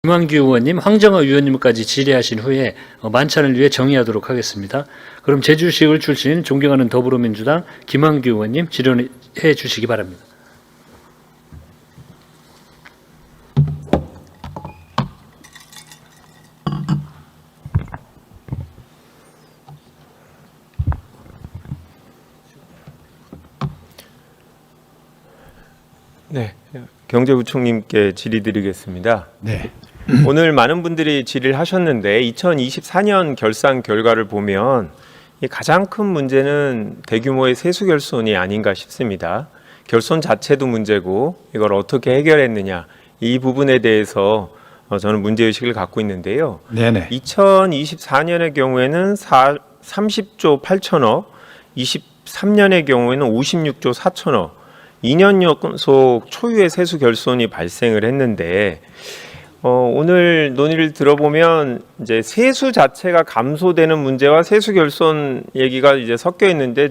김한규 의원님, 황정화 의원님까지 질의하신 후에 만찬을 위해 정의하도록 하겠습니다. 그럼 제주시의회 출신 존경하는 더불어민주당 김한규 의원님 질의해 주시기 바랍니다. 네, 경제부총님께 질의드리겠습니다. 네. 오늘 많은 분들이 질의를 하셨는데 2024년 결산 결과를 보면 가장 큰 문제는 대규모의 세수 결손이 아닌가 싶습니다. 결손 자체도 문제고 이걸 어떻게 해결했느냐 이 부분에 대해서 저는 문제의식을 갖고 있는데요. 네네. 2024년의 경우에는 30조 8천억, 23년의 경우에는 56조 4천억, 2년 연속 초유의 세수 결손이 발생을 했는데 오늘 논의를 들어보면 이제 세수 자체가 감소되는 문제와 세수 결손 얘기가 이제 섞여 있는데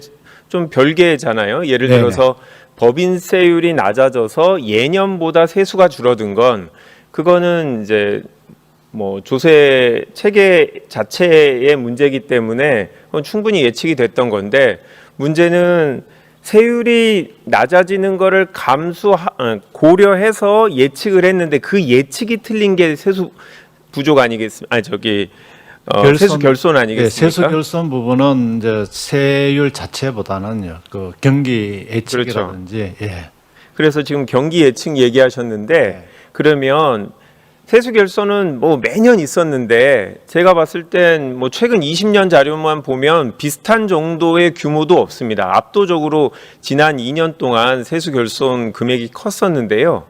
좀 별개잖아요. 예를 들어서 법인세율이 낮아져서 예년보다 세수가 줄어든 건 그거는 이제 뭐 조세 체계 자체의 문제이기 때문에 충분히 예측이 됐던 건데 문제는 세율이 낮아지는 거를 고려해서 예측을 했는데 그 예측이 틀린 게 세수 부족 아니겠습니까? 세수 결손 아니겠습니까? 네, 세수 결손 부분은 이제 세율 자체보다는요, 그 경기 예측이라든지. 그렇죠. 예. 그래서 지금 경기 예측 얘기하셨는데 그러면 세수 결손은 뭐 매년 있었는데 제가 봤을 땐 뭐 최근 20년 자료만 보면 비슷한 정도의 규모도 없습니다. 압도적으로 지난 2년 동안 세수 결손 금액이 컸었는데요.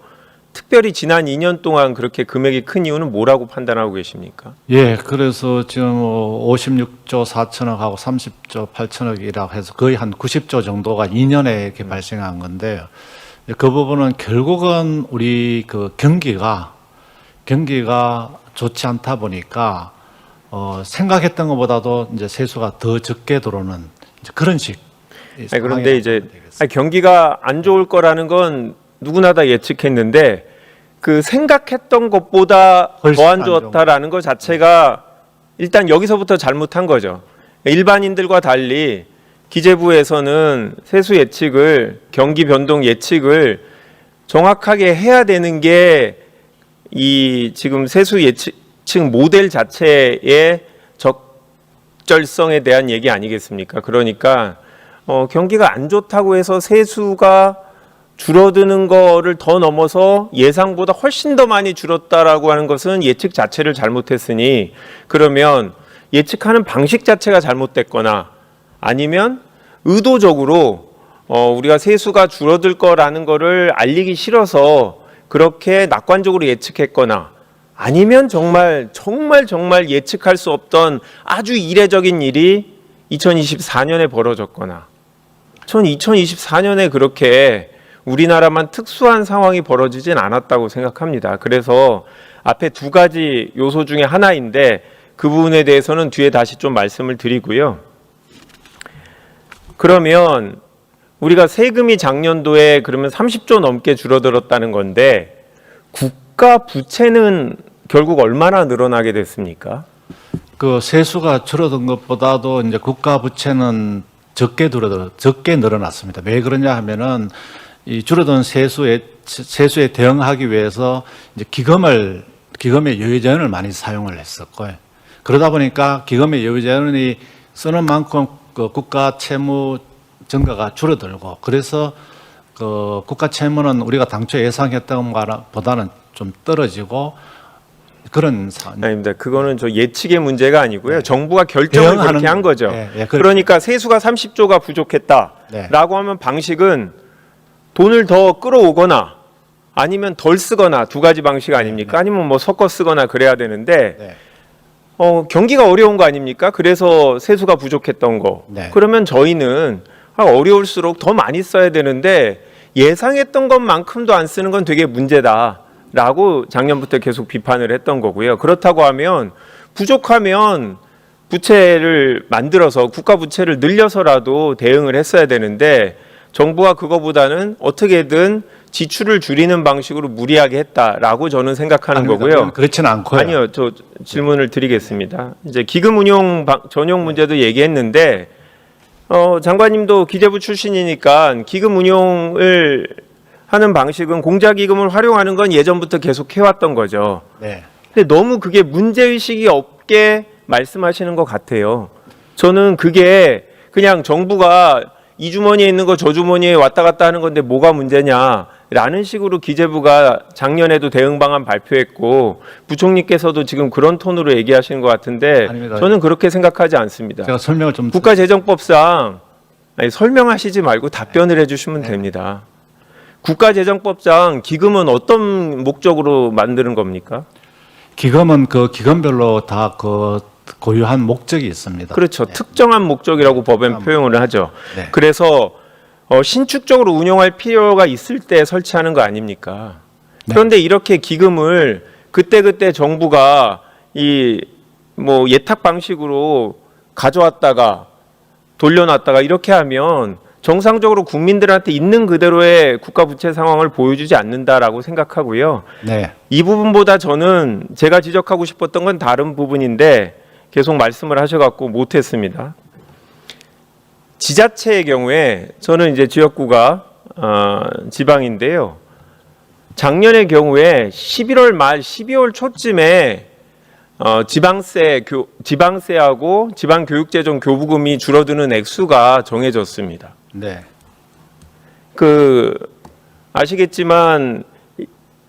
특별히 지난 2년 동안 그렇게 금액이 큰 이유는 뭐라고 판단하고 계십니까? 예, 그래서 지금 56조 4천억하고 30조 8천억이라고 해서 거의 한 90조 정도가 2년에 이렇게 발생한 건데요. 그 부분은 결국은 우리 그 경기가 좋지 않다 보니까 생각했던 것보다도 이제 세수가 더 적게 들어오는 이제 그런 식. 그런데 이제 경기가 안 좋을 거라는 건 누구나 다 예측했는데 그 생각했던 것보다 더 안 좋았다라는 것 자체가 일단 여기서부터 잘못한 거죠. 일반인들과 달리 기재부에서는 세수 예측을 경기 변동 예측을 정확하게 해야 되는 게 이 지금 세수 예측 모델 자체의 적절성에 대한 얘기 아니겠습니까? 그러니까 경기가 안 좋다고 해서 세수가 줄어드는 거를 더 넘어서 예상보다 훨씬 더 많이 줄었다라고 하는 것은 예측 자체를 잘못했으니 그러면 예측하는 방식 자체가 잘못됐거나 아니면 의도적으로 우리가 세수가 줄어들 거라는 거를 알리기 싫어서 그렇게 낙관적으로 예측했거나 아니면 정말 예측할 수 없던 아주 이례적인 일이 2024년에 벌어졌거나 전 2024년에 그렇게 우리나라만 특수한 상황이 벌어지진 않았다고 생각합니다. 그래서 앞에 두 가지 요소 중에 하나인데 그 부분에 대해서는 뒤에 다시 좀 말씀을 드리고요. 그러면 우리가 세금이 작년도에 그러면 30조 넘게 줄어들었다는 건데 국가 부채는 결국 얼마나 늘어나게 됐습니까? 그 세수가 줄어든 것보다도 이제 국가 부채는 적게 늘어났습니다. 왜 그러냐 하면은 이 줄어든 세수에 대응하기 위해서 이제 기금의 여유자원을 많이 사용을 했었고요. 그러다 보니까 기금의 여유자원이 쓰는 만큼 그 국가 채무 증가가 줄어들고 그래서 그 국가 채무는 우리가 당초 예상했던 것보다는 좀 떨어지고 그런 상황. 아닙니다. 그거는 저 예측의 문제가 아니고요. 정부가 결정을 그렇게 한 거죠. 그러니까 세수가 30조가 부족했다라고 하면 방식은 돈을 더 끌어오거나 아니면 덜 쓰거나 두 가지 방식 아닙니까? 아니면 뭐 섞어 쓰거나 그래야 되는데 경기가 어려운 거 아닙니까? 그래서 세수가 부족했던 거. 그러면 저희는 어려울수록 더 많이 써야 되는데 예상했던 것만큼도 안 쓰는 건 되게 문제다라고 작년부터 계속 비판을 했던 거고요. 그렇다고 하면 부족하면 부채를 만들어서 국가 부채를 늘려서라도 대응을 했어야 되는데 정부가 그거보다는 어떻게든 지출을 줄이는 방식으로 무리하게 했다라고 저는 생각하는 아닙니다. 거고요. 그렇지는 않고요. 아니요, 저 질문을 드리겠습니다. 이제 기금 운용 전용 문제도 얘기했는데 장관님도 기재부 출신이니까 기금 운용을 하는 방식은 공자기금을 활용하는 건 예전부터 계속 해왔던 거죠. 네. 근데 너무 그게 문제의식이 없게 말씀하시는 것 같아요. 저는 그게 그냥 정부가 이 주머니에 있는 거 저 주머니에 왔다 갔다 하는 건데 뭐가 문제냐라는 식으로 기재부가 작년에도 대응 방안 발표했고 부총리께서도 지금 그런 톤으로 얘기하시는 것 같은데 아닙니다. 저는 그렇게 생각하지 않습니다. 제가 설명을 좀 국가재정법상 설명하시지 말고 답변을 해주시면 됩니다. 국가재정법상 기금은 어떤 목적으로 만드는 겁니까? 기금은 그 기금별로 다 그 고유한 목적이 있습니다. 그렇죠. 특정한 목적이라고 법엔 표현을 하죠. 네. 그래서 신축적으로 운영할 필요가 있을 때 설치하는 거 아닙니까? 네. 그런데 이렇게 기금을 그때그때 정부가 이 뭐 예탁 방식으로 가져왔다가 돌려놨다가 이렇게 하면 정상적으로 국민들한테 있는 그대로의 국가 부채 상황을 보여주지 않는다라고 생각하고요. 네. 이 부분보다 저는 제가 지적하고 싶었던 건 다른 부분인데 계속 말씀을 하셔갖고 못했습니다. 지자체의 경우에 저는 이제 지역구가 지방인데요. 작년의 경우에 11월 말 12월 초쯤에 지방세하고 지방교육재정 교부금이 줄어드는 액수가 정해졌습니다. 네. 아시겠지만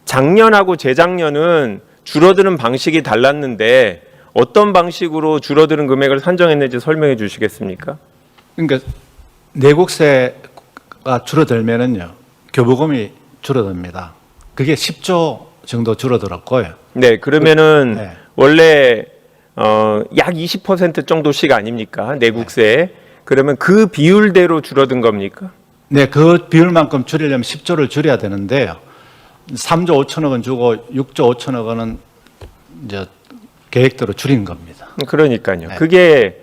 작년하고 재작년은 줄어드는 방식이 달랐는데 어떤 방식으로 줄어드는 금액을 산정했는지 설명해 주시겠습니까? 그러니까 내국세가 줄어들면은요 교부금이 줄어듭니다. 그게 10조 정도 줄어들었고요. 네, 그러면은 네. 원래 약 20% 정도씩 아닙니까? 내국세. 그러면 그 비율대로 줄어든 겁니까? 네, 그 비율만큼 줄이려면 10조를 줄여야 되는데요. 3조 5천억 원 주고 6조 5천억 원은 이제 계획대로 줄인 겁니다. 그러니까요. 네. 그게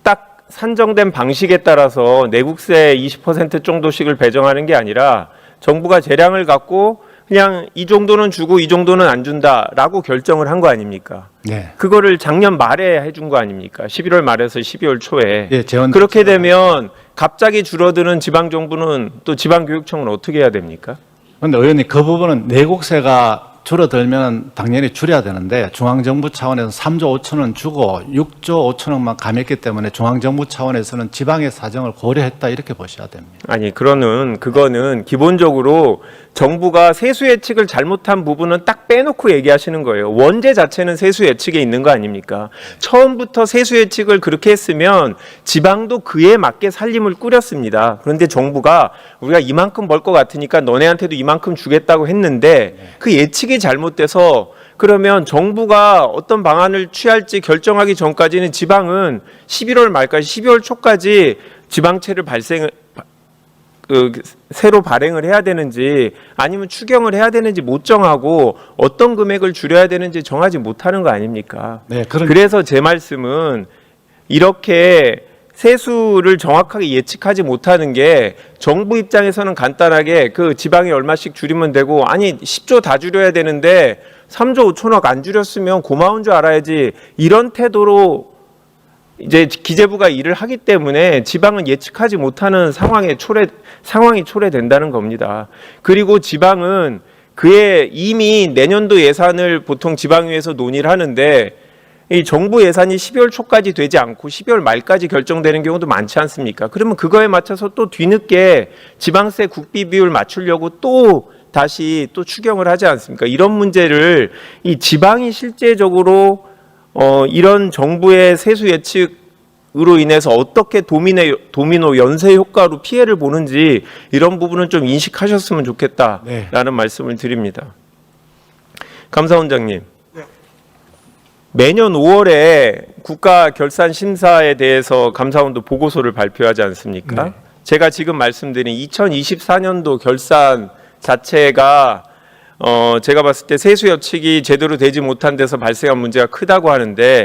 딱 산정된 방식에 따라서 내국세 20% 정도씩을 배정하는 게 아니라 정부가 재량을 갖고 그냥 이 정도는 주고 이 정도는 안 준다라고 결정을 한 거 아닙니까? 네. 그거를 작년 말에 해준 거 아닙니까? 11월 말에서 12월 초에. 예, 재원 그렇게 되면 갑자기 줄어드는 지방정부는 또 지방교육청은 어떻게 해야 됩니까? 그런데 의원님 그 부분은 내국세가 줄어들면 당연히 줄여야 되는데 중앙정부 차원에서 3조 5천 원 주고 6조 5천 원만 감했기 때문에 중앙정부 차원에서는 지방의 사정을 고려했다 이렇게 보셔야 됩니다. 아니 그거는 기본적으로 정부가 세수 예측을 잘못한 부분은 딱 빼놓고 얘기하시는 거예요. 원제 자체는 세수 예측에 있는 거 아닙니까? 처음부터 세수 예측을 그렇게 했으면 지방도 그에 맞게 살림을 꾸렸습니다. 그런데 정부가 우리가 이만큼 벌 것 같으니까 너네한테도 이만큼 주겠다고 했는데 그 예측이 잘못돼서 그러면 정부가 어떤 방안을 취할지 결정하기 전까지는 지방은 11월 말까지 12월 초까지 지방채를 새로 발행을 해야 되는지 아니면 추경을 해야 되는지 못 정하고 어떤 금액을 줄여야 되는지 정하지 못하는 거 아닙니까? 네, 그래서 제 말씀은 이렇게 세수를 정확하게 예측하지 못하는 게 정부 입장에서는 간단하게 그 지방에 얼마씩 줄이면 되고 아니 10조 다 줄여야 되는데 3조 5천억 안 줄였으면 고마운 줄 알아야지 이런 태도로 이제 기재부가 일을 하기 때문에 지방은 예측하지 못하는 상황이 초래된다는 겁니다. 그리고 지방은 그의 이미 내년도 예산을 보통 지방위에서 논의를 하는데 이 정부 예산이 12월 초까지 되지 않고 12월 말까지 결정되는 경우도 많지 않습니까? 그러면 그거에 맞춰서 또 뒤늦게 지방세 국비 비율 맞추려고 또 다시 또 추경을 하지 않습니까? 이런 문제를 이 지방이 실제적으로 이런 정부의 세수 예측으로 인해서 어떻게 도미노 연쇄 효과로 피해를 보는지 이런 부분은 좀 인식하셨으면 좋겠다라는 네. 말씀을 드립니다. 감사원장님. 매년 5월에 국가 결산 심사에 대해서 감사원도 보고서를 발표하지 않습니까? 네. 제가 지금 말씀드린 2024년도 결산 자체가 제가 봤을 때 세수 예측이 제대로 되지 못한 데서 발생한 문제가 크다고 하는데